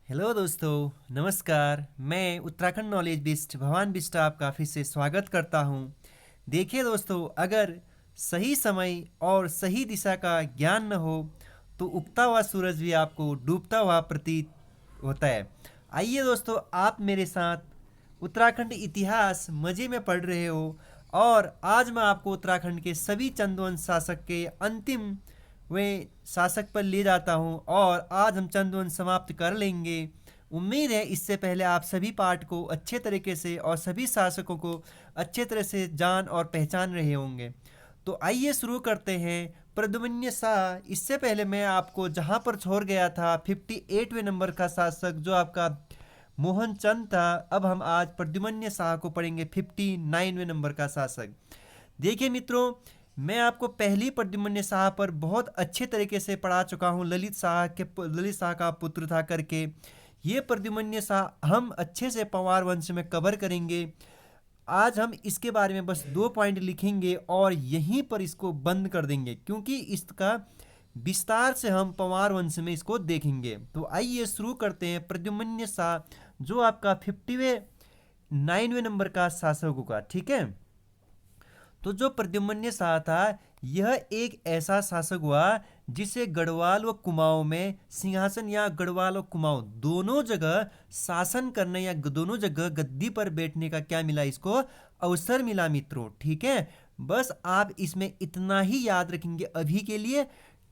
Hello दोस्तों, नमस्कार। मैं उत्तराखंड नॉलेज बिस्ट भवान बिस्ट आपका फिर से स्वागत करता हूँ। देखिए दोस्तों, अगर सही समय और सही दिशा का ज्ञान न हो तो उगता हुआ सूरज भी आपको डूबता हुआ प्रतीत होता है। आइए दोस्तों, आप मेरे साथ उत्तराखंड इतिहास मज़े में पढ़ रहे हो और आज मैं आपको उत्तराखंड के सभी चंदवंश शासक के अंतिम वे शासक पर ले जाता हूँ और आज हम चंदवंश समाप्त कर लेंगे। उम्मीद है इससे पहले आप सभी पाठ को अच्छे तरीके से और सभी शासकों को अच्छे तरह से जान और पहचान रहे होंगे। तो आइए शुरू करते हैं। प्रद्युम्न शाह, इससे पहले मैं आपको जहाँ पर छोड़ गया था 58वें नंबर का शासक जो आपका मोहन चंद था, अब हम आज प्रद्युम्न शाह को पढ़ेंगे 59वें नंबर का शासक। देखिए मित्रों, मैं आपको पहली प्रद्युम्न शाह पर बहुत अच्छे तरीके से पढ़ा चुका हूँ। ललित शाह का पुत्र था करके ये प्रद्युम्न शाह हम अच्छे से पंवार वंश में कवर करेंगे। आज हम इसके बारे में बस 2 पॉइंट लिखेंगे और यहीं पर इसको बंद कर देंगे, क्योंकि इसका विस्तार से हम पंवार वंश में इसको देखेंगे। तो आइए शुरू करते हैं। प्रद्युम्न शाह जो आपका 59वें नंबर का शासक होगा, ठीक है। तो जो प्रद्युम्न शाह था, यह एक ऐसा शासक हुआ जिसे गढ़वाल व कुमाऊं में सिंहासन या गढ़वाल व कुमाऊं दोनों जगह शासन करने या दोनों जगह गद्दी पर बैठने का क्या मिला, इसको अवसर मिला मित्रों, ठीक है। बस आप इसमें इतना ही याद रखेंगे अभी के लिए,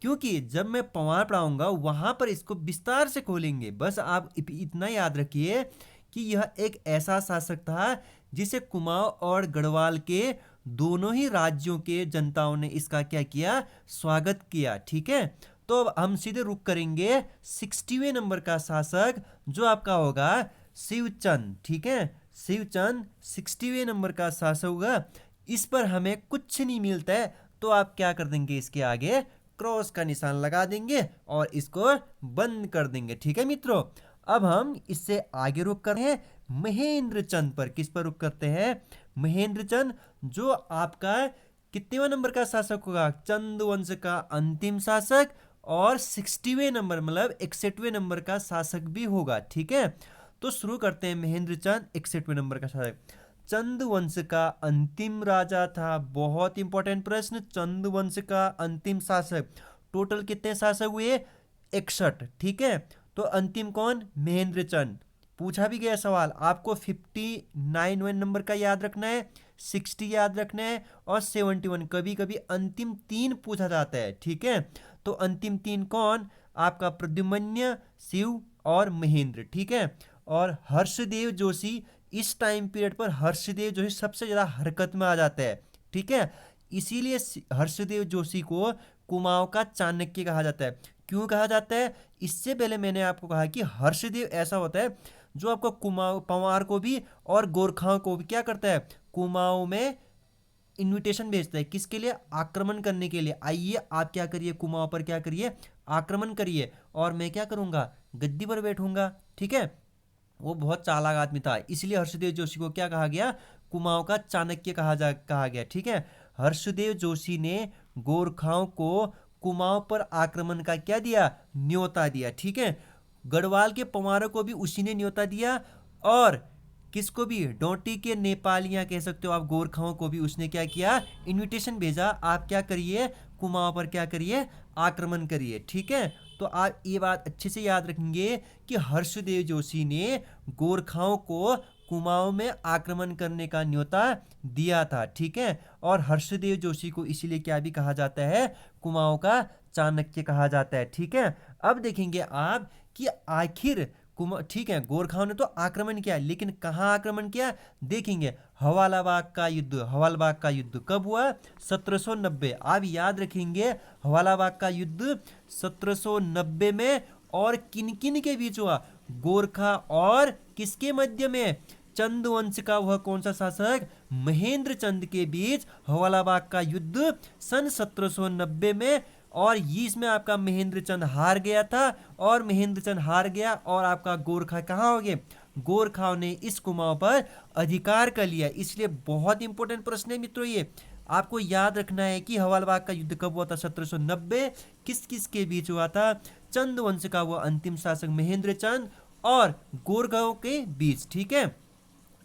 क्योंकि जब मैं पंवार पढ़ाऊंगा वहां पर इसको विस्तार से खोलेंगे। बस आप इतना याद रखिए कि यह एक ऐसा शासक था जिसे कुमाऊं और गढ़वाल के दोनों ही राज्यों के जनताओं ने इसका क्या किया, स्वागत किया, ठीक है। तो अब हम सीधे रुक करेंगे 60वें नंबर का शासक जो आपका होगा शिवचंद, ठीक है। शिवचंद 60वें नंबर का शासक होगा। इस पर हमें कुछ नहीं मिलता है तो आप क्या कर देंगे, इसके आगे क्रॉस का निशान लगा देंगे और इसको बंद कर देंगे, ठीक है मित्रों। अब हम इससे आगे रुक कर हैं महेंद्र चंद पर। किस पर रुक करते हैं? महेंद्र चंद जो आपका कितनेवा नंबर का शासक होगा? चंद वंश का अंतिम शासक और 60वें नंबर मतलब 61वें नंबर का शासक भी होगा, ठीक है। तो शुरू करते हैं। महेंद्र चंद 61वें नंबर का शासक, चंद वंश का अंतिम राजा था। बहुत इंपॉर्टेंट प्रश्न, चंद वंश का अंतिम शासक। टोटल कितने शासक हुए? 61, ठीक है। तो अंतिम कौन? महेंद्र चंद। पूछा भी गया सवाल, आपको 59 नंबर का याद रखना है, 60 याद रखना है और 71। कभी कभी अंतिम 3 पूछा जाता है, ठीक है। तो अंतिम 3 कौन? आपका प्रद्युम्न, शिव और महेंद्र, ठीक है। और हर्षदेव जोशी, इस टाइम पीरियड पर हर्षदेव जोशी सबसे ज़्यादा हरकत में आ जाता है, ठीक है। इसीलिए हर्षदेव जोशी को कुमाऊं का चाणक्य कहा जाता है। क्यों कहा जाता है? इससे पहले मैंने आपको कहा कि हर्षदेव ऐसा होता है जो आपको कुमाऊं पंवार को भी और गोरखाओं को भी क्या करता है, कुमाऊं में इनविटेशन भेजता है। किसके लिए? आक्रमण करने के लिए। आइए आप क्या करिए, कुमाऊं पर क्या करिए, आक्रमण करिए और मैं क्या करूंगा, गद्दी पर बैठूंगा, ठीक है। वो बहुत चालाक आदमी था, इसलिए हर्षदेव जोशी को क्या कहा गया, कुमाऊं का चाणक्य कहा गया, ठीक है। हर्षदेव जोशी ने गोरखाओं को कुमाऊं पर आक्रमण का क्या दिया, न्योता दिया, ठीक है। गढ़वाल के पंवारों को भी उसी ने न्योता दिया और किसको भी, डोंटी के नेपालियां कह सकते हो आप, गोरखाओं को भी उसने क्या किया, इनविटेशन भेजा, आप क्या करिए, कुमाऊं पर क्या करिए, आक्रमण करिए, ठीक है। तो आप ये बात अच्छे से याद रखेंगे कि हर्षदेव जोशी ने गोरखाओं को कुमाऊं में आक्रमण करने का न्योता दिया था, ठीक है। और हर्षदेव जोशी को इसीलिए क्या भी कहा जाता है, कुमाऊं का चाणक्य कहा जाता है, ठीक है। अब देखेंगे आप कि आखिर ठीक है, गोरखाओं ने तो आक्रमण किया, लेकिन कहाँ आक्रमण किया देखेंगे। हवालाबाग का युद्ध कब हुआ? 1790। आप याद रखेंगे हवालाबाग का युद्ध 1790 में। और किन किन के बीच हुआ? गोरखा और किसके मध्य में? चंद वंश का वह कौन सा शासक? महेंद्र चंद के बीच हवालाबाग का युद्ध सन 1790 में। और इसमें आपका महेंद्र चंद हार गया था और महेंद्र चंद हार गया और आपका गोरखा कहाँ हो गए? गोरखाओं ने इस कुमाऊं पर अधिकार कर लिया। इसलिए बहुत इंपॉर्टेंट प्रश्न है मित्रों ये, आपको याद रखना है कि हवालाबाग का युद्ध कब हुआ था? 1790। किस किस के बीच हुआ था? चंद वंश का वो अंतिम शासक महेंद्र चंद और गोरखाओं के बीच। ठीक है,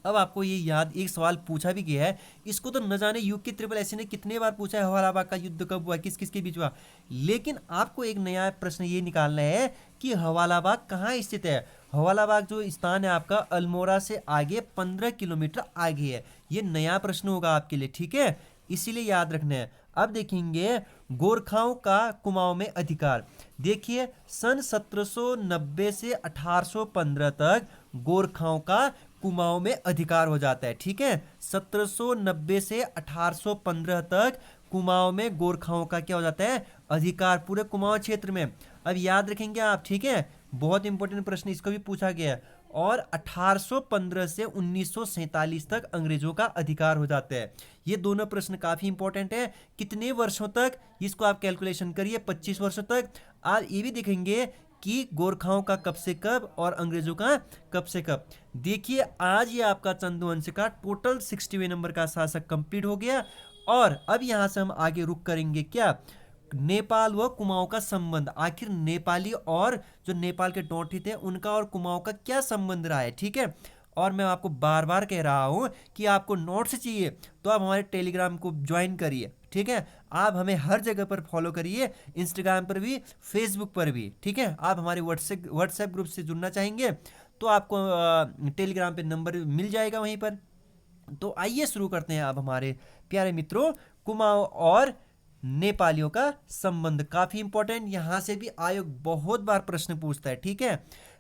अब आपको ये याद, एक सवाल पूछा भी गया है, इसको तो न जाने यूके ट्रिपल एस ने कितने बार पूछा है, हवालाबाग का युद्ध कब हुआ, किस किस के बीच हुआ। लेकिन आपको एक नया प्रश्न ये निकालना है कि हवालाबाग कहाँ स्थित है। हवालाबाग जो स्थान है आपका अल्मोड़ा से आगे 15 किलोमीटर आगे है। ये नया प्रश्न होगा आपके लिए, ठीक है, इसीलिए याद रखना है। अब देखेंगे गोरखाओं का कुमाऊं में अधिकार। देखिए सन 1790 से 1815 तक गोरखाओं का कुमाऊं में अधिकार हो जाता है। ठीक है, 1790 से 1815 तक कुमाऊं में गोरखाओं का क्या हो जाता है, अधिकार, पूरे कुमाऊं क्षेत्र में। अब याद रखेंगे आप, ठीक है, बहुत इंपॉर्टेंट प्रश्न, इसको भी पूछा गया है। और 1815 से 1947 तक अंग्रेजों का अधिकार हो जाता है। ये दोनों प्रश्न काफी इंपॉर्टेंट है। कितने वर्षों तक, इसको आप कैलकुलेशन करिए, 25 वर्षों तक। आप ये भी देखेंगे कि गोरखाओं का कब से कब और अंग्रेजों का कब से कब। देखिए आज ये आपका चंदुवंश का टोटल 60वें नंबर का शासक कंप्लीट हो गया। और अब यहां से हम आगे रुक करेंगे क्या, नेपाल व कुमाऊं का संबंध। आखिर नेपाली और जो नेपाल के डोंटी थे उनका और कुमाऊं का क्या संबंध रहा है। ठीक है, और मैं आपको बार बार कह रहा हूं कि आपको नोट्स चाहिए तो आप हमारे टेलीग्राम को ज्वाइन करिए। ठीक है, आप हमें हर जगह पर फॉलो करिए, इंस्टाग्राम पर भी, फेसबुक पर भी। ठीक है, आप हमारे व्हाट्सएप ग्रुप से जुड़ना चाहेंगे तो आपको टेलीग्राम पे नंबर मिल जाएगा वहीं पर। तो आइए शुरू करते हैं। आप हमारे प्यारे मित्रों, कुमाऊं और नेपालियों का संबंध काफी इंपॉर्टेंट, यहां से भी आयोग बहुत बार प्रश्न पूछता है। ठीक है,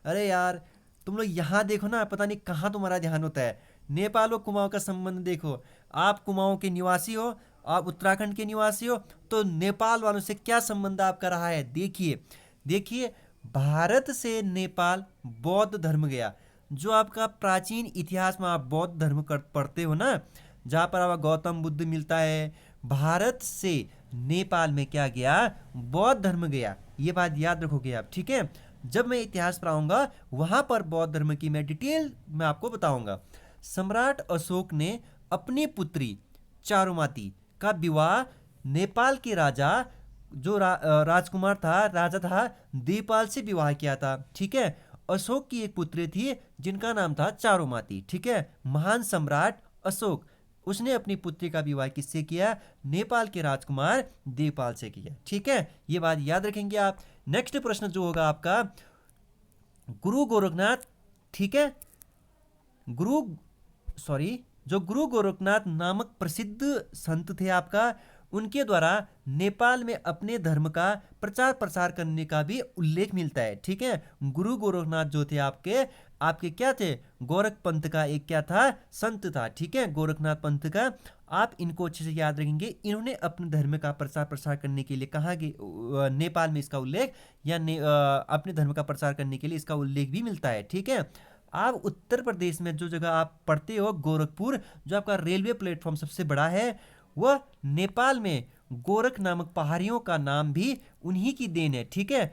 अरे यार तुम लोग यहाँ देखो ना, पता नहीं कहाँ तुम्हारा ध्यान होता है। नेपाल और कुमाऊं का संबंध देखो, आप कुमाऊं के निवासी हो, आप उत्तराखंड के निवासी हो, तो नेपाल वालों से क्या संबंध आपका रहा है। देखिए देखिए, भारत से नेपाल बौद्ध धर्म गया। जो आपका प्राचीन इतिहास में आप बौद्ध धर्म पढ़ते हो ना, जहाँ पर आपको गौतम बुद्ध मिलता है, भारत से नेपाल में क्या गया, बौद्ध धर्म गया। ये बात याद रखोगे आप। ठीक है, जब मैं इतिहास पढ़ाऊंगा वहां पर बौद्ध धर्म की मैं डिटेल में आपको बताऊंगा। सम्राट अशोक ने अपनी पुत्री चारुमाती का विवाह नेपाल के राजा, जो राजकुमार था, राजा था, देवपाल से विवाह किया था। ठीक है, अशोक की एक पुत्री थी जिनका नाम था चारुमाती। ठीक है, महान सम्राट अशोक, उसने अपनी पुत्री का विवाह किससे किया, नेपाल के राजकुमार देवपाल से किया। ठीक है, ये बात याद रखेंगे आप। नेक्स्ट प्रश्न जो होगा आपका, गुरु गोरखनाथ, ठीक है, गुरु सॉरी जो गुरु गोरखनाथ नामक प्रसिद्ध संत थे आपका, उनके द्वारा नेपाल में अपने धर्म का प्रचार प्रसार करने का भी उल्लेख मिलता है। ठीक है, गुरु गोरखनाथ जो थे आपके आपके क्या थे, गोरख पंथ का एक क्या था, संत था। ठीक है, गोरखनाथ पंथ का। आप इनको अच्छे से याद रखेंगे। इन्होंने अपने धर्म का प्रचार प्रसार करने के लिए कहा कि नेपाल में इसका उल्लेख, या अपने धर्म का प्रचार करने के लिए इसका उल्लेख भी मिलता है। ठीक है, आप उत्तर प्रदेश में जो जगह आप पढ़ते हो, गोरखपुर, जो आपका रेलवे प्लेटफॉर्म सबसे बड़ा है, वह नेपाल में गोरख नामक पहाड़ियों का नाम भी उन्हीं की देन है। ठीक है,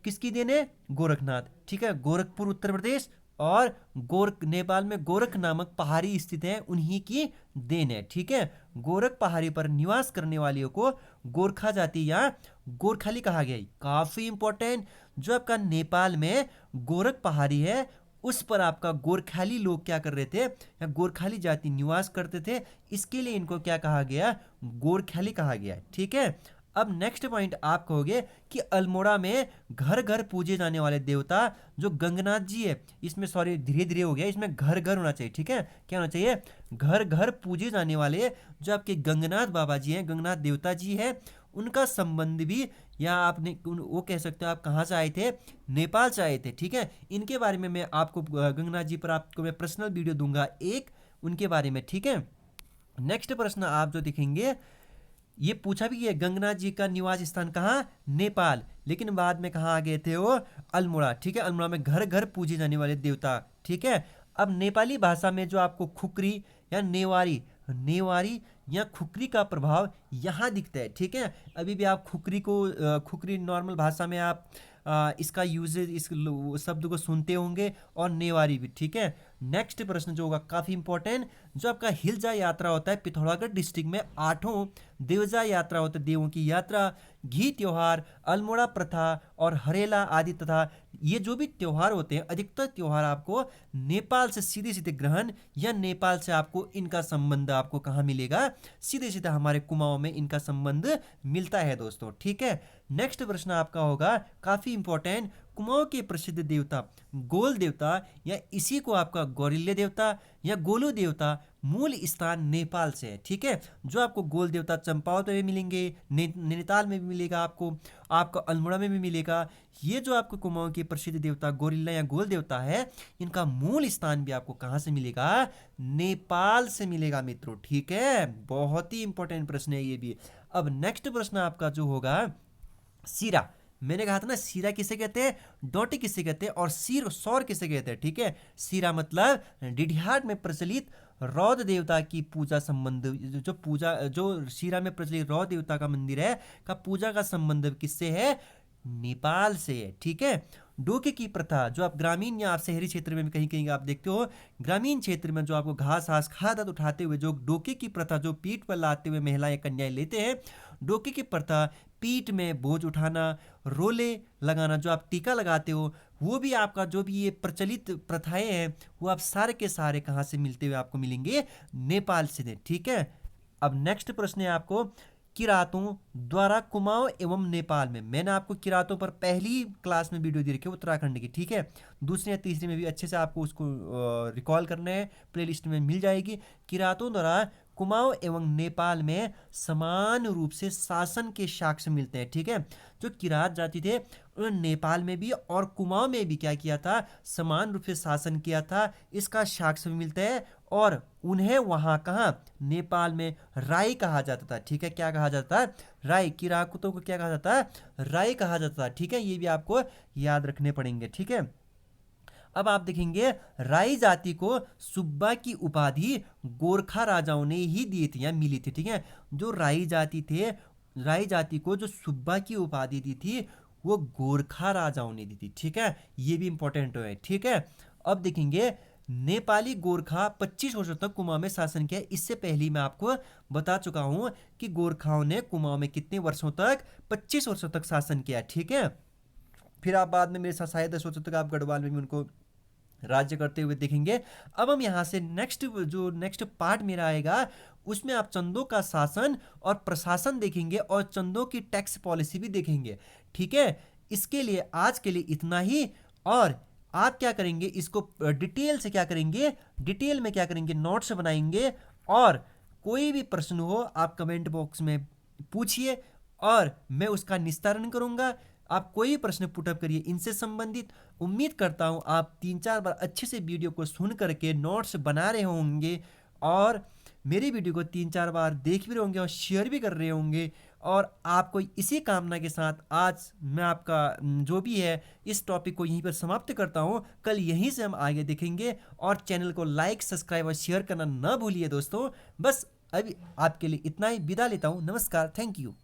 किसकी देन है, गोरखनाथ। ठीक है, गोरखपुर उत्तर प्रदेश और गोरख नेपाल में गोरख नामक पहाड़ी स्थित है, उन्हीं की देन है। ठीक है, गोरख पहाड़ी पर निवास करने वालियों को गोरखा जाति या गोरखाली कहा गया। काफी इंपॉर्टेंट, जो आपका नेपाल में गोरख पहाड़ी है उस पर आपका गोरखाली लोग क्या कर रहे थे, या गोरखाली जाति निवास करते थे, इसके लिए इनको क्या कहा गया, गोरखाली कहा गया। ठीक है, अब नेक्स्ट पॉइंट आप कहोगे कि अल्मोड़ा में घर घर पूजे जाने वाले देवता जो गंगनाथ जी है, इसमें सॉरी धीरे धीरे हो गया, इसमें घर घर होना चाहिए। ठीक है, क्या होना चाहिए, घर घर पूजे जाने वाले जो आपके गंगनाथ बाबा जी हैं, गंगनाथ देवता जी हैं, उनका संबंध भी, या आपने वो कह सकते हो आप कहाँ से आए थे, नेपाल से आए थे। ठीक है, इनके बारे में मैं आपको गंगनाथ जी पर आपको मैं पर्सनल वीडियो दूंगा एक, उनके बारे में। ठीक है, नेक्स्ट प्रश्न आप जो दिखेंगे, ये पूछा भी है गंगनाथ जी का निवास स्थान कहाँ, नेपाल, लेकिन बाद में कहाँ आ गए थे वो, अल्मोड़ा। ठीक है, अल्मोड़ा में घर घर पूजे जाने वाले देवता। ठीक है, अब नेपाली भाषा में जो आपको खुकरी या नेवारी नेवारी या खुकरी का प्रभाव यहाँ दिखता है। ठीक है, अभी भी आप खुकरी को खुकरी नॉर्मल भाषा में आप इसका यूजेज, इस शब्द को सुनते होंगे, और नेवारी भी। ठीक है, नेक्स्ट प्रश्न जो होगा काफी इंपॉर्टेंट, जो आपका हिलजा यात्रा होता है पिथौरागढ़ डिस्ट्रिक्ट में 8 देवजा यात्रा होता है, देवों की यात्रा, घी त्योहार, अल्मोड़ा प्रथा और हरेला आदि तथा ये जो भी त्योहार होते हैं अधिकतर त्योहार आपको नेपाल से सीधे सीधे ग्रहण या नेपाल से आपको इनका संबंध आपको कहाँ मिलेगा, सीधे सीधे हमारे कुमाऊं में इनका संबंध मिलता है दोस्तों। ठीक है, नेक्स्ट प्रश्न आपका होगा काफी इंपॉर्टेंट, कुमाऊं के प्रसिद्ध देवता गोल देवता या इसी को आपका गौरिल्य देवता या गोलू देवता मूल स्थान नेपाल से है। ठीक है, जो आपको गोल देवता चंपावत में मिलेंगे, नैनीताल में भी मिलेगा, आपको आपका अल्मोड़ा में भी मिलेगा। ये जो आपको कुमाऊं के प्रसिद्ध देवता गोरिल्ला या गोल देवता है, इनका मूल स्थान भी आपको कहाँ से मिलेगा, नेपाल से मिलेगा मित्रों। ठीक है, बहुत ही इंपॉर्टेंट प्रश्न है ये भी। अब नेक्स्ट प्रश्न आपका जो होगा सीरा, मैंने कहा था ना सीरा किसे कहते हैं, डोटी किसे कहते हैं और सीर सौर किसे कहते हैं। ठीक है, सीरा मतलब डिडिहाट में प्रचलित रौद्र देवता की पूजा संबंध, जो सीरा में प्रचलित रौद्र देवता का मंदिर है का पूजा का संबंध किससे है, नेपाल से है। ठीक है, डोके की प्रथा जो आप ग्रामीण या आप शहरी क्षेत्र में कहीं कहीं आप देखते हो, ग्रामीण क्षेत्र में जो आपको घास घास खाद उठाते हुए जो डोके की प्रथा जो पीठ पर लाते हुए महिलाएं या कन्याएं लेते हैं, डोके की प्रथा पीठ में बोझ उठाना, रोले लगाना, जो आप टीका लगाते हो, वो भी आपका जो भी ये प्रचलित प्रथाएं हैं वो आप सारे के सारे कहाँ से मिलते हुए आपको मिलेंगे, नेपाल से। ठीक है, अब नेक्स्ट प्रश्न है आपको किरातों द्वारा कुमाऊं एवं नेपाल में, मैंने आपको किरातों पर पहली क्लास में वीडियो दे रखी है उत्तराखंड की। ठीक है, दूसरी या तीसरी में भी अच्छे से आपको उसको रिकॉल करना है, प्लेलिस्ट में मिल जाएगी। किरातों द्वारा कुमाऊं एवं नेपाल में समान रूप से शासन के साक्ष्य मिलते हैं। ठीक है, जो किरात जाति थे उन्होंने नेपाल में भी और कुमाऊं में भी क्या किया था, समान रूप से शासन किया था, इसका साक्ष्य भी मिलता है। और उन्हें वहां कहाँ, नेपाल में राई कहा जाता था। ठीक है, क्या कहा जाता है, राई, किरातों को क्या कहा जाता है, राई कहा जाता था। ठीक है, ये भी आपको याद रखने पड़ेंगे। ठीक है, अब आप देखेंगे राई जाति को सुब्बा की उपाधि गोरखा राजाओं ने ही दी थी या मिली थी। ठीक है, जो राई जाति थे, राई जाति को जो सुब्बा की उपाधि दी थी वो गोरखा राजाओं ने दी थी। ठीक है, ये भी इंपॉर्टेंट है। ठीक है, अब देखेंगे नेपाली गोरखा 25 वर्षों तक कुमाऊं में शासन किया। इससे पहले मैं आपको बता चुका हूं कि गोरखाओं ने कुमाऊं में कितने वर्षों तक, 25 वर्षों तक शासन किया। ठीक है, फिर आप बाद में मेरे साथ शायद 10 वर्षों तक आप गढ़वाल में भी उनको राज्य करते हुए देखेंगे। अब हम यहाँ से नेक्स्ट पार्ट मेरा आएगा, उसमें आप चंदों का शासन और प्रशासन देखेंगे और चंदों की टैक्स पॉलिसी भी देखेंगे। ठीक है, इसके लिए आज के लिए इतना ही। और आप क्या करेंगे, इसको डिटेल से क्या करेंगे, डिटेल में क्या करेंगे, नोट्स बनाएंगे और कोई भी प्रश्न हो आप कमेंट बॉक्स में पूछिए और मैं उसका निस्तारण करूंगा। आप कोई प्रश्न पुटअप करिए इनसे संबंधित। उम्मीद करता हूं आप 3-4 बार अच्छे से वीडियो को सुन करके नोट्स बना रहे होंगे और मेरी वीडियो को 3-4 बार देख भी रहे होंगे और शेयर भी कर रहे होंगे। और आपको इसी कामना के साथ आज मैं आपका जो भी है इस टॉपिक को यहीं पर समाप्त करता हूं। कल यहीं से हम आगे देखेंगे और चैनल को लाइक, सब्सक्राइब और शेयर करना ना भूलिए दोस्तों। बस अभी आपके लिए इतना ही, विदा लेता हूं। नमस्कार, थैंक यू।